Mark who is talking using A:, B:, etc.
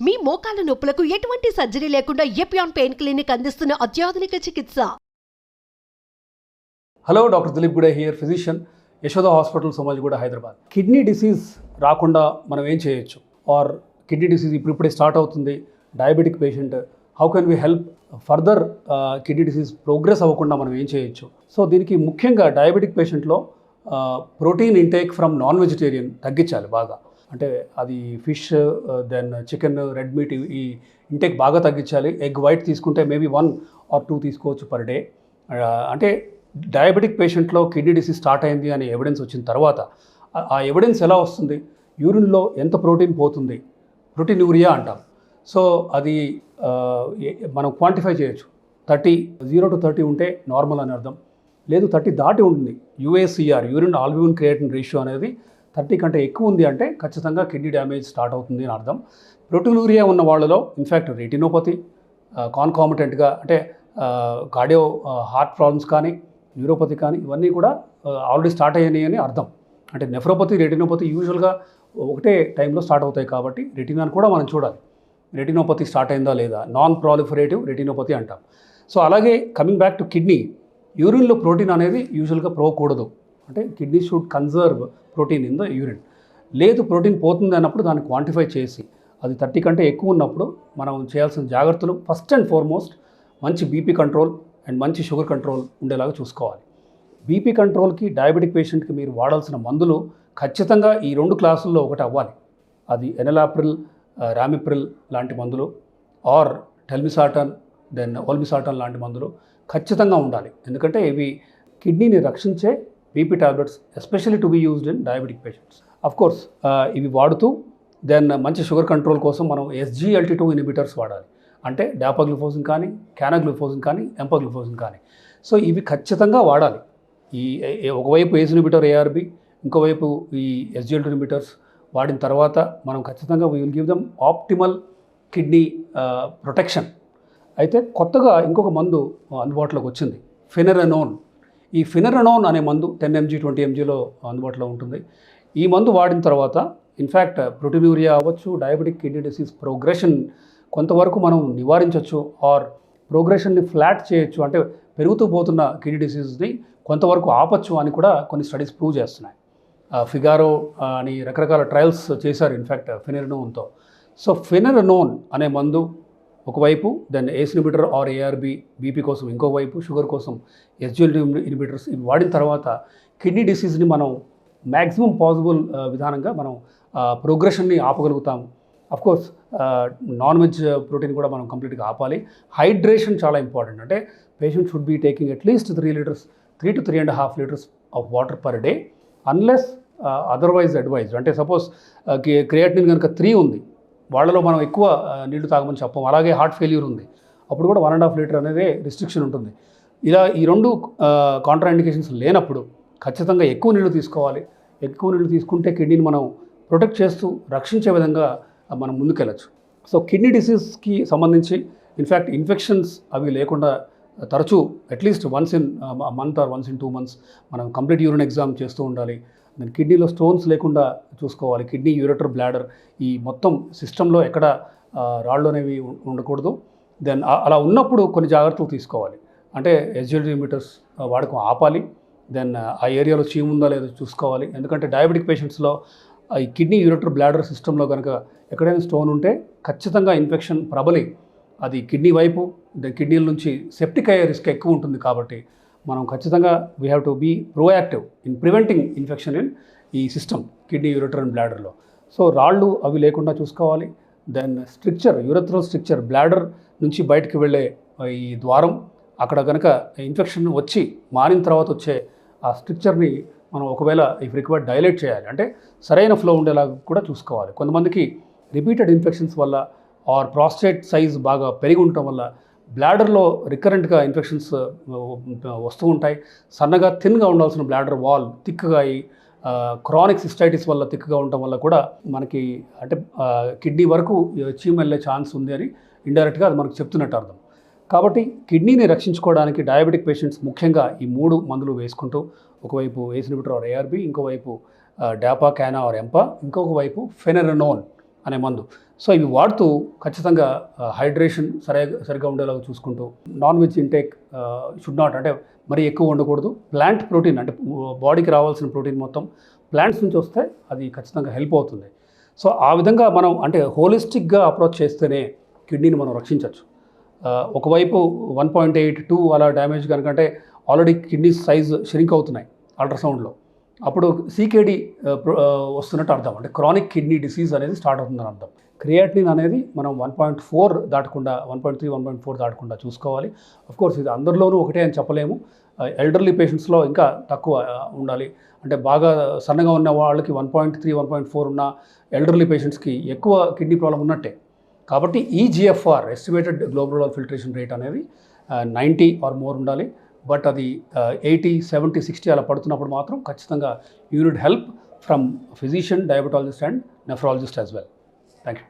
A: మీ మోకాల నొప్పులకు ఎటువంటి సర్జరీ లేకుండా ఎపియాన్ పెయిన్ క్లినిక్ అందిస్తున్న అత్యాధునిక చికిత్స.
B: Hello, doctor Dileep Gude here, physician, Yashoda hospital, Somajiguda, Hyderabad. Kidney disease రాకుండా మనం ఏం చేయొచ్చు? ఆర్ కిడ్నీ డిసీజ్ ఇప్పుడిప్పుడే స్టార్ట్ అవుతుంది, diabetic patient, how can we help further kidney disease progress అవ్వకుండా మనం ఏం చేయొచ్చు? సో దీనికి ముఖ్యంగా డయాబెటిక్ పేషెంట్లో protein intake from non vegetarian తగ్గించాలి బాగా. అంటే అది fish, then chicken, red meat, ఈ ఇంటేక్ బాగా తగ్గించాలి. ఎగ్ వైట్ తీసుకుంటే మేబీ 1 or 2 తీసుకోవచ్చు పర్ డే. అంటే డయాబెటిక్ పేషెంట్లో కిడ్నీ డిసీజ్ స్టార్ట్ అయింది అనే ఎవిడెన్స్ వచ్చిన తర్వాత ఆ ఎవిడెన్స్ ఎలా వస్తుంది? యూరిన్లో ఎంత ప్రోటీన్ పోతుంది, ప్రోటీన్ యూరియా అంటాం. సో అది మనం క్వాంటిఫై చేయొచ్చు. 0 to 30 ఉంటే నార్మల్ అని అర్థం. లేదు 30 దాటి ఉంటుంది, యూఏసిఆర్, యూరిన్ ఆల్బ్యూమిన్ క్రియేటిన్ రేషియో అనేది 30 కంటే ఎక్కువ ఉంది అంటే ఖచ్చితంగా కిడ్నీ డ్యామేజ్ స్టార్ట్ అవుతుంది అని అర్థం. ప్రోటీనూరియా ఉన్న వాళ్ళలో ఇన్ఫ్యాక్ట్ రెటినోపతి కాన్కామిటెంట్గా, అంటే కార్డియో హార్ట్ ప్రాబ్లమ్స్ కానీ, న్యూరోపతి కానీ, ఇవన్నీ కూడా ఆల్రెడీ స్టార్ట్ అయ్యాయి అని అర్థం. అంటే నెఫ్రోపతి, రెటినోపతి యూజువల్గా ఒకటే టైంలో స్టార్ట్ అవుతాయి కాబట్టి రెటినాను కూడా మనం చూడాలి. రెటినోపతి స్టార్ట్ అయిందా లేదా, నాన్ ప్రాలిఫరేటివ్ రెటినోపతి అంటాం. సో అలాగే కమింగ్ బ్యాక్ టు కిడ్నీ, యూరిన్లో ప్రోటీన్ అనేది యూజువల్గా పోకూడదు. అంటే kidney should conserve protein in the urine. లేదు ప్రోటీన్ పోతుంది అన్నప్పుడు దాన్ని క్వాంటిఫై చేసి అది 30 కంటే ఎక్కువ ఉన్నప్పుడు మనం చేయాల్సిన జాగ్రత్తలు, ఫస్ట్ అండ్ ఫార్మోస్ట్ మంచి బీపీ కంట్రోల్ అండ్ మంచి షుగర్ కంట్రోల్ ఉండేలాగా చూసుకోవాలి. బీపీ కంట్రోల్కి, డయాబెటిక్ పేషెంట్కి మీరు వాడాల్సిన మందులు ఖచ్చితంగా ఈ 2 క్లాసుల్లో ఒకటి అవ్వాలి. అది ఎనలాప్రిల్, రామిప్రిల్ లాంటి మందులు, ఆర్ టెల్మిసాటన్, దెన్ ఓల్మిసాటన్ లాంటి మందులు ఖచ్చితంగా ఉండాలి. ఎందుకంటే ఇవి కిడ్నీని రక్షించే BP tablets, especially to be used in diabetic patients. Of course ఇవి వాడుతూ దెన్ మంచి షుగర్ కంట్రోల్ కోసం మనం SGLT2 ఇన్హిబిటర్స్ వాడాలి. అంటే డాపాగ్లిఫోజిన్ కానీ, క్యానాగ్లిఫోజిన్ కానీ, ఎంపాగ్లిఫోజిన్ కానీ. సో ఇవి ఖచ్చితంగా వాడాలి. ఈ ఒకవైపు ఏస్ ఇన్హిబిటర్ ARB, ఇంకోవైపు ఈ SGLT2 ఇన్హిబిటర్స్ వాడిన తర్వాత మనం ఖచ్చితంగా we will give them optimal kidney protection. అయితే కొత్తగా ఇంకొక మందు అందుబాటులోకి వచ్చింది, ఫినెరనోన్. ఈ ఫినెరనోన్ అనే మందు 10 mg 20 mgలో అందుబాటులో ఉంటుంది. ఈ మందు వాడిన తర్వాత ఇన్ఫ్యాక్ట్ ప్రోటీనూరియా అవ్వచ్చు, డయాబెటిక్ కిడ్నీ డిసీజ్ ప్రోగ్రెషన్ కొంతవరకు మనం నివారించవచ్చు, ఆర్ ప్రోగ్రెషన్ని ఫ్లాట్ చేయొచ్చు. అంటే పెరుగుతూ పోతున్న కిడ్నీ డిసీజ్ని కొంతవరకు ఆపచ్చు అని కూడా కొన్ని స్టడీస్ ప్రూవ్ చేస్తున్నాయి. ఫిగారో అని రకరకాల ట్రయల్స్ చేశారు ఇన్ఫ్యాక్ట్ ఫినెరనోన్తో. సో ఫినెరనోన్ అనే మందు ఒకవైపు, then ACE inhibitor or ARB BP కోసం ఇంకోవైపు, షుగర్ కోసం SGLT ఇన్హిబిటర్స్, ఇవి వాడిన తర్వాత కిడ్నీ డిసీజ్ని మనం మ్యాక్సిమం పాసిబుల్ విధానంగా మనం ప్రోగ్రెషన్ని ఆపగలుగుతాము. అఫ్కోర్స్ నాన్ వెజ్ ప్రోటీన్ కూడా మనం కంప్లీట్గా ఆపాలి. హైడ్రేషన్ చాలా ఇంపార్టెంట్. అంటే patient should be taking at least 3 to 3.5 liters of water per day, unless otherwise advised. అంటే సపోజ్ క్రియాటినిన్ కనుక 3 ఉంది, వాళ్ళలో మనం ఎక్కువ నీళ్లు తాగమని చెప్పం. అలాగే హార్ట్ ఫెయిల్యూర్ ఉంది, అప్పుడు కూడా 1.5 లీటర్ అనేది రిస్ట్రిక్షన్ ఉంటుంది. ఇలా ఈ 2 కాంట్రాఇండికేషన్స్ లేనప్పుడు ఖచ్చితంగా ఎక్కువ నీళ్లు తీసుకోవాలి. ఎక్కువ నీళ్లు తీసుకుంటే కిడ్నీని మనం ప్రొటెక్ట్ చేస్తూ రక్షించే విధంగా మనం ముందుకెళ్ళచ్చు. సో కిడ్నీ డిసీజ్కి సంబంధించి ఇన్ఫ్యాక్ట్ ఇన్ఫెక్షన్స్ అవి లేకుండా తరచూ at least once in month or once in 2 months మనం కంప్లీట్ యూరిన్ ఎగ్జామ్ చేస్తూ ఉండాలి. దాని కిడ్నీలో స్టోన్స్ లేకుండా చూసుకోవాలి. కిడ్నీ, యూరెటర్, బ్లాడర్, ఈ మొత్తం సిస్టంలో ఎక్కడ రాళ్ళు అనేవి ఉండకూడదు. దెన్ అలా ఉన్నప్పుడు కొన్ని జాగ్రత్తలు తీసుకోవాలి. అంటే SGLT ఇన్హిబిటర్స్ వాడకం ఆపాలి. దెన్ ఆ ఏరియాలో చీము ఉందా లేదో చూసుకోవాలి. ఎందుకంటే డయాబెటిక్ పేషెంట్స్లో ఈ కిడ్నీ, యూరెటర్, బ్లాడర్ సిస్టంలో కనుక ఎక్కడైనా స్టోన్ ఉంటే ఖచ్చితంగా ఇన్ఫెక్షన్ ప్రబలి అది కిడ్నీ వైపు, కిడ్నీల నుంచి సెప్టిక్ అయ్యే రిస్క్ ఎక్కువ ఉంటుంది. కాబట్టి మనం ఖచ్చితంగా we have to be proactive in preventing infection in ఈ సిస్టమ్, కిడ్నీ, యూరెటర్ అండ్ బ్లాడర్లో. సో రాళ్ళు అవి లేకుండా చూసుకోవాలి. Then stricture, urethral stricture, bladder నుంచి బయటకు వెళ్ళే ఈ ద్వారం, అక్కడ కనుక ఇన్ఫెక్షన్ వచ్చి మారిన తర్వాత వచ్చే ఆ స్ట్రిక్చర్ని మనం ఒకవేళ ఇఫ్ రిక్వైర్డ్ డైలేట్ చేయాలి. అంటే సరైన ఫ్లో ఉండేలాగా కూడా చూసుకోవాలి. కొంతమందికి రిపీటెడ్ ఇన్ఫెక్షన్స్ వల్ల ఆర్ ప్రాస్టేట్ సైజ్ బాగా పెరిగి ఉండటం వల్ల బ్లాడర్లో రికరెంట్గా ఇన్ఫెక్షన్స్ వస్తూ ఉంటాయి. సన్నగా థిన్గా ఉండాల్సిన బ్లాడర్ వాల్ థిక్గా అయ్యి క్రానిక్ సిస్టైటిస్ వల్ల థిక్గా ఉండటం వల్ల కూడా మనకి అంటే కిడ్నీ వరకు చీమ వెళ్ళే ఛాన్స్ ఉంది అని ఇండైరెక్ట్గా అది మనకు చెప్తున్నట్టు అర్థం. కాబట్టి కిడ్నీని రక్షించుకోవడానికి డయాబెటిక్ పేషెంట్స్ ముఖ్యంగా ఈ 3 మందులు వేసుకుంటూ, ఒకవైపు ఏస్ ఇన్హిబిటర్ ఆర్ ARB, ఇంకోవైపు డాపా, క్యానా ఆర్ ఎంపా, ఇంకొక వైపు ఫెనెరనోన్ అనే మందు. సో ఇవి వాడుతూ ఖచ్చితంగా హైడ్రేషన్ సరిగా ఉండేలాగా చూసుకుంటూ non veg intake should not, అంటే మరీ ఎక్కువ ఉండకూడదు. ప్లాంట్ ప్రోటీన్ అంటే బాడీకి రావాల్సిన ప్రోటీన్ మొత్తం ప్లాంట్స్ నుంచి వస్తే అది ఖచ్చితంగా హెల్ప్ అవుతుంది. సో ఆ విధంగా మనం అంటే హోలిస్టిక్గా అప్రోచ్ చేస్తేనే కిడ్నీని మనం రక్షించవచ్చు. ఒకవైపు 1.82 అలా డ్యామేజ్ కనుకంటే ఆల్రెడీ కిడ్నీ సైజ్ ష్రింక్ అవుతున్నాయి అల్ట్రాసౌండ్లో, అప్పుడు సీకేడి వస్తున్నట్టు అర్థం, అంటే క్రానిక్ కిడ్నీ డిసీజ్ అనేది స్టార్ట్ అవుతుందని అర్థం. క్రియాటినిన్ అనేది మనం 1.4 దాటకుండా 1.3 1.4 దాటకుండా చూసుకోవాలి. కోర్స్ ఇది అందరిలోనూ ఒకటే అని చెప్పలేము. ఎల్డర్లీ పేషెంట్స్లో ఇంకా తక్కువ ఉండాలి. అంటే బాగా సన్నగా ఉన్న వాళ్ళకి 1.3 1.4 ఉన్న ఎల్డర్లీ పేషెంట్స్కి ఎక్కువ కిడ్నీ ప్రాబ్లం ఉన్నట్టే. కాబట్టి ఈ GFR estimated globular filtration rate అనేది 90 ఆర్ మోర్ ఉండాలి. బట్ అది 80 70 60 అలా పడుతున్నప్పుడు మాత్రం ఖచ్చితంగా you need help from physician, diabetologist and nephrologist as well. Thank you.